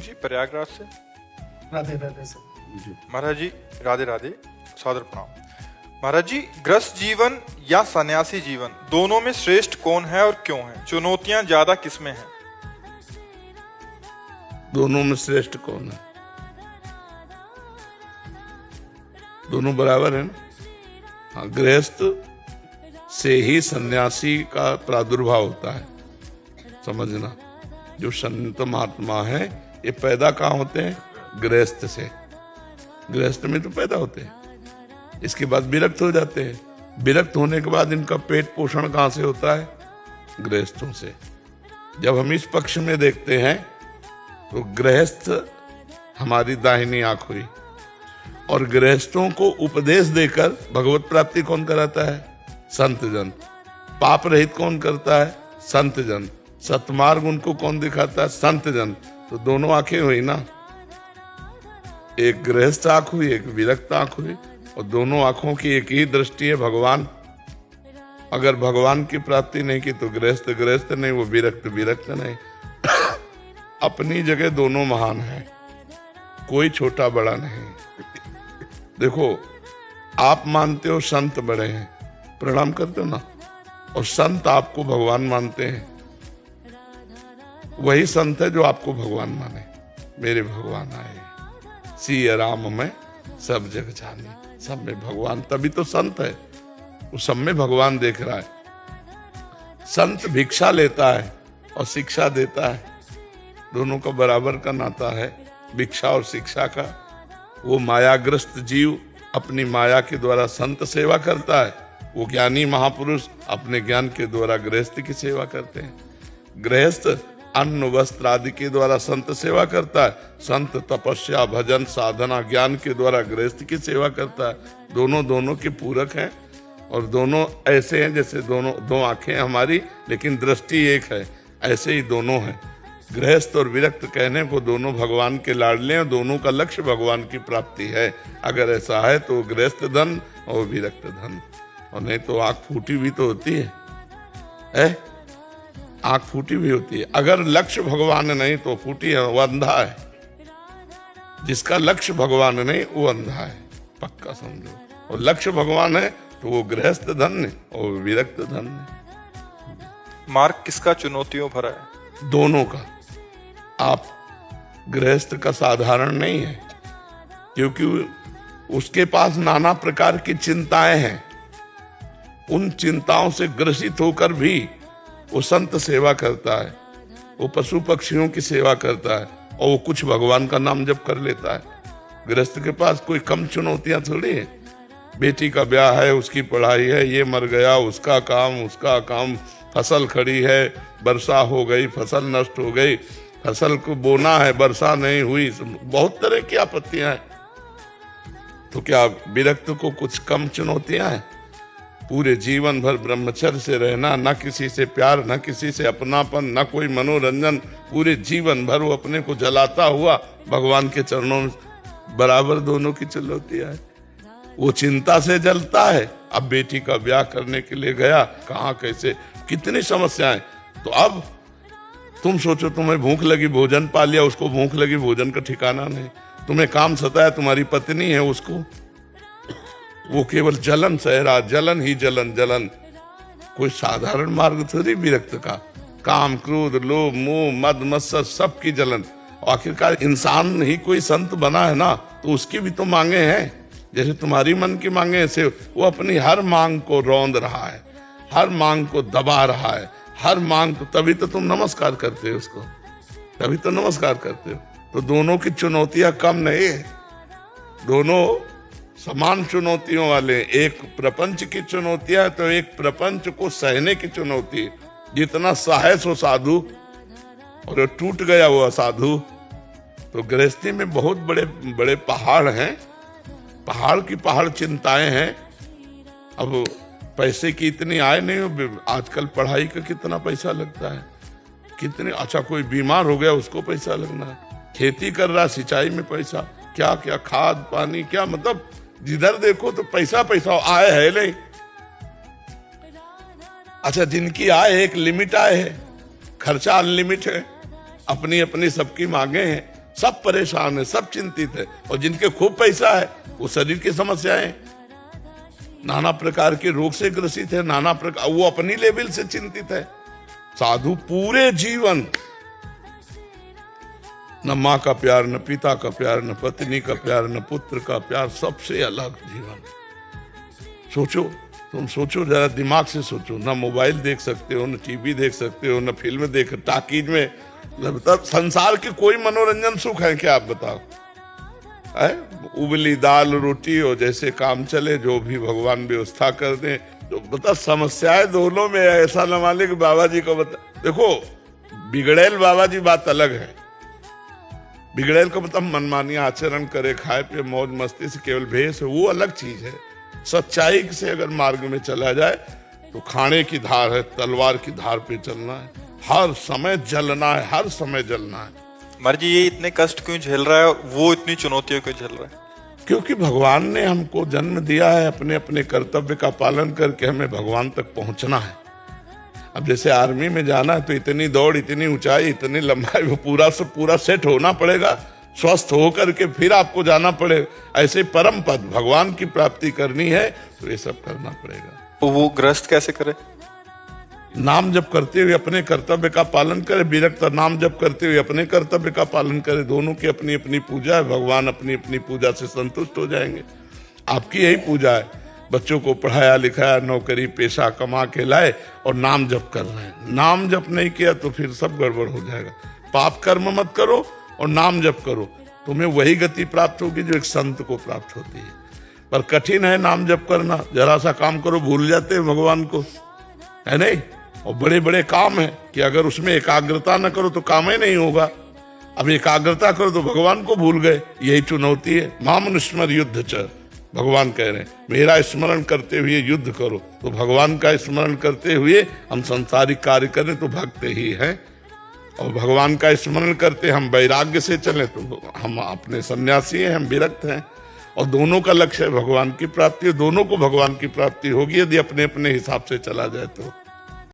जी प्रयागराज से। राधे राधे सर। महाराज जी राधे राधे, सादर प्रणाम। महाराज जी, गृहस्थ जीवन या सन्यासी जीवन दोनों में श्रेष्ठ कौन है और क्यों है? चुनौतियां ज्यादा किसमें हैं? दोनों में श्रेष्ठ कौन है? दोनों बराबर है ना। हाँ, गृहस्थ से ही सन्यासी का प्रादुर्भाव होता है, समझना। जो संत महात्मा है ये पैदा कहाँ होते हैं? गृहस्थ से। गृहस्थ में तो पैदा होते हैं, इसके बाद विरक्त हो जाते हैं। विरक्त होने के बाद इनका पेट पोषण कहाँ से होता है? गृहस्थों से। जब हम इस पक्ष में देखते हैं तो गृहस्थ हमारी दाहिनी आंख हुई, और गृहस्थों को उपदेश देकर भगवत प्राप्ति कौन कराता है? संत जन। पाप रहित कौन करता है? संत जन। सतमार्ग उनको कौन दिखाता है? संत जन। तो दोनों आंखें हुई ना, एक गृहस्थ आंख हुई, एक विरक्त आंख हुई, और दोनों आंखों की एक ही दृष्टि है, भगवान। अगर भगवान की प्राप्ति नहीं की तो गृहस्थ गृहस्थ नहीं, वो विरक्त विरक्त नहीं। अपनी जगह दोनों महान हैं, कोई छोटा बड़ा नहीं। देखो, आप मानते हो संत बड़े हैं, प्रणाम करते हो ना, और संत आपको भगवान मानते हैं। वही संत है जो आपको भगवान माने। मेरे भगवान आए, सिय राम में सब जग जाने। सब में भगवान, तभी तो संत है, वो सब में भगवान देख रहा है। संत भिक्षा लेता है और शिक्षा देता है, दोनों का बराबर का नाता है, भिक्षा और शिक्षा का। वो मायाग्रस्त जीव अपनी माया के द्वारा संत सेवा करता है, वो ज्ञानी महापुरुष अपने ज्ञान के द्वारा गृहस्थ की सेवा करते हैं। गृहस्थ अन्न वस्त्र आदि के द्वारा संत सेवा करता है, संत तपस्या भजन साधना ज्ञान के द्वारा गृहस्थ की सेवा करता है। दोनों दोनों के पूरक हैं, और दोनों ऐसे हैं जैसे दोनों दो आंखें हमारी, लेकिन दृष्टि एक है। ऐसे ही दोनों हैं, गृहस्थ और विरक्त कहने को दोनों भगवान के लाडले हैं, दोनों का लक्ष्य भगवान की प्राप्ति है। अगर ऐसा है तो गृहस्थ धन और विरक्त धन, और नहीं तो आंख फूटी भी तो होती है, आंख फूटी भी होती है। अगर लक्ष्य भगवान नहीं तो फूटी है, वो अंधा है। जिसका लक्ष्य भगवान नहीं वो अंधा है, पक्का समझो। और लक्ष्य भगवान है तो वो गृहस्थ धन्य और विरक्त धन्य। मार्ग किसका चुनौतियों भरा है? दोनों का। आप गृहस्थ का साधारण नहीं है, क्योंकि उसके पास नाना प्रकार की चिंताएं हैं। उन चिंताओं से ग्रसित होकर भी वो संत सेवा करता है, वो पशु पक्षियों की सेवा करता है, और वो कुछ भगवान का नाम जप कर लेता है। गृहस्थ के पास कोई कम चुनौतियां थोड़ी है। बेटी का ब्याह है, उसकी पढ़ाई है, ये मर गया, उसका काम, फसल खड़ी है, वर्षा हो गई, फसल नष्ट हो गई, फसल को बोना है, वर्षा नहीं हुई, बहुत तरह की आपत्तियां हैं। तो क्या विरक्त को कुछ कम चुनौतियां हैं? पूरे जीवन भर ब्रह्मचर्य से रहना, न किसी से प्यार, न किसी से अपनापन, न कोई मनोरंजन, पूरे जीवन भर वो अपने को जलाता हुआ भगवान के चरणों में, बराबर दोनों की चुनौतियां है। वो चिंता से जलता है, अब बेटी का ब्याह करने के लिए गया, कहाँ कैसे, कितनी समस्याएं। तो अब तुम सोचो, तुम्हें भूख लगी, भोजन पा लिया, उसको भूख लगी, भोजन का ठिकाना नहीं। तुम्हें काम सताया, तुम्हारी पत्नी है, उसको वो केवल जलन सह रहा, जलन ही जलन जलन। कोई साधारण मार्ग थोड़ी विरक्त का। काम क्रोध लोभ मोह मद मत्सर सब की जलन। आखिरकार इंसान ही कोई संत बना है ना, तो उसकी भी तो मांगे हैं। जैसे तुम्हारी मन की मांगे, ऐसे वो अपनी हर मांग को रौंद रहा है, हर मांग को दबा रहा है, हर मांग को। तभी तो तुम नमस्कार करते हो उसको, तभी तो नमस्कार करते हो। तो दोनों की चुनौतियां कम नहीं है, दोनों समान चुनौतियों वाले। एक प्रपंच की चुनौतियां है तो एक प्रपंच को सहने की चुनौती। जितना साहस हो साधु, और टूट गया वो असाधु। तो गृहस्थी में बहुत बड़े बड़े पहाड़ हैं, पहाड़ की पहाड़ चिंताएं हैं। अब पैसे की इतनी आय नहीं हो, आजकल पढ़ाई का कितना पैसा लगता है, कितने। अच्छा, कोई बीमार हो गया उसको पैसा लगना है, खेती कर रहा सिंचाई में पैसा, क्या क्या खाद पानी, क्या मतलब जिधर देखो तो पैसा पैसा। आय है नहीं। अच्छा, जिनकी आय एक लिमिट आय है, खर्चा अनलिमिट है, अपनी अपनी सबकी मांगे हैं, सब परेशान है, सब चिंतित है। और जिनके खूब पैसा है वो शरीर की समस्याएं, नाना प्रकार के रोग से ग्रसित है, नाना प्रकार, वो अपनी लेवल से चिंतित है। साधु पूरे जीवन न माँ का प्यार, न पिता का प्यार, न पत्नी का प्यार, न पुत्र का प्यार, सबसे अलग जीवन। सोचो, तुम सोचो जरा, दिमाग से सोचो। ना मोबाइल देख सकते हो, न टीवी देख सकते हो, न फिल्म देख, टाकीज में, मतलब संसार के कोई मनोरंजन सुख है क्या, आप बताओ? है उबली दाल रोटी और जैसे काम चले, जो भी भगवान व्यवस्था कर दे। तो बता, समस्याएं दोनों में है। ऐसा न माने कि बाबा जी को बता, देखो बिगड़ेल बाबा जी बात अलग है। बिगड़ेल को मतलब मनमानी आचरण करे, खाए पे मौज मस्ती से केवल भेष, वो अलग चीज है। सच्चाई से अगर मार्ग में चला जाए तो खाने की धार है, तलवार की धार पे चलना है, हर समय जलना है, हर समय जलना है। महाराज जी, ये इतने कष्ट क्यों झेल रहा है और वो इतनी चुनौतियों क्यों झेल रहा है? क्योंकि भगवान ने हमको जन्म दिया है, अपने अपने कर्तव्य का पालन करके हमें भगवान तक पहुंचना है। अब जैसे आर्मी में जाना है तो इतनी दौड़, इतनी ऊंचाई, इतनी लंबाई, वो पूरा से पूरा सेट होना पड़ेगा, स्वस्थ होकर के फिर आपको जाना पड़ेगा। ऐसे परम पद भगवान की प्राप्ति करनी है तो ये सब करना पड़ेगा। तो वो गृहस्थ कैसे करे? नाम जप करते हुए अपने कर्तव्य का पालन करे, विरक्त नाम जप करते हुए अपने कर्तव्य का पालन करे। दोनों की अपनी अपनी पूजा है, भगवान अपनी अपनी पूजा से संतुष्ट हो जाएंगे। आपकी यही पूजा है, बच्चों को पढ़ाया लिखाया, नौकरी पेशा कमा के लाए और नाम जप कर रहे हैं। नाम जप नहीं किया तो फिर सब गड़बड़ हो जाएगा। पाप कर्म मत करो और नाम जप करो, तुम्हें वही गति प्राप्त होगी जो एक संत को प्राप्त होती है। पर कठिन है नाम जप करना, जरा सा काम करो भूल जाते हैं भगवान को, है नहीं? और बड़े बड़े काम है कि अगर उसमें एकाग्रता न करो तो काम ही नहीं होगा। अब एकाग्रता करो तो भगवान को भूल गए, यही चुनौती है। मामनुस्मर युद्ध च, भगवान कह रहे हैं मेरा स्मरण करते हुए युद्ध करो। तो भगवान का स्मरण करते हुए हम संसारिक कार्य करें तो भक्त ही हैं, और भगवान का स्मरण करते हम वैराग्य से चलें तो हम अपने सन्यासी हैं, हम विरक्त हैं। और दोनों का लक्ष्य है भगवान की प्राप्ति, दोनों को भगवान की प्राप्ति होगी यदि अपने अपने हिसाब से चला जाए तो।